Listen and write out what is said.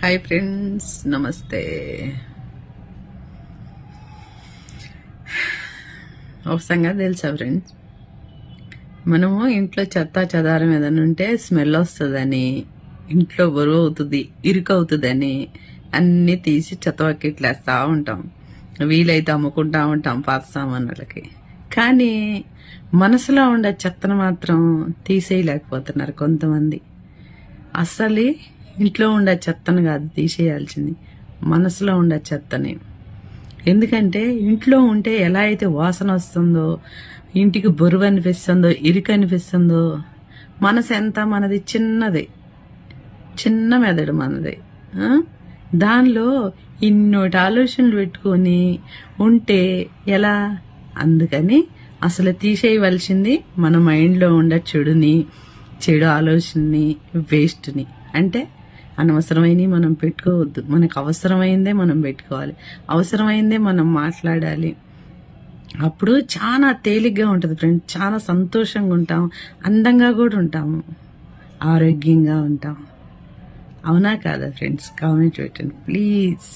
Hi friends, నమస్తే. ఒక సంగతి తెలుసా ఫ్రెండ్స్, మనము ఇంట్లో చెత్త చెదారం ఏదైనా ఉంటే స్మెల్ వస్తుందని, ఇంట్లో బరువు అవుతుంది, ఇరుకు అవుతుందని అన్నీ తీసి చెత్త బకెట్లు వేస్తూ ఉంటాం. వీలైతే అమ్ముకుంటా ఉంటాం పాత సామాన్లకి. కానీ మనసులో ఉండే చెత్తను మాత్రం తీసేయలేకపోతున్నారు కొంతమంది. అస్సలు ఇంట్లో ఉండే చెత్తను కాదు తీసేయాల్సింది, మనసులో ఉండే చెత్తని. ఎందుకంటే ఇంట్లో ఉంటే ఎలా అయితే వాసన వస్తుందో, ఇంటికి బరువు అనిపిస్తుందో, ఇరుకు అనిపిస్తుందో, మనసు ఎంత మనది చిన్నది, చిన్న మెదడు మనది. దానిలో ఇన్నోటి ఆలోచనలు పెట్టుకొని ఉంటే ఎలా? అందుకని అసలు తీసేయవలసింది మన మైండ్లో ఉండే చెడు ఆలోచనని, వేస్ట్ని. అంటే అనవసరమైనవి మనం పెట్టుకోవద్దు. మనకు అవసరమైందే మనం పెట్టుకోవాలి, అవసరమైందే మనం మాట్లాడాలి. అప్పుడు చాలా తేలిగ్గా ఉంటుంది ఫ్రెండ్స్, చాలా సంతోషంగా ఉంటాం, అందంగా కూడా ఉంటాము, ఆరోగ్యంగా ఉంటాం. అవునా కాదా ఫ్రెండ్స్? కామెంట్ పెట్టండి ప్లీజ్.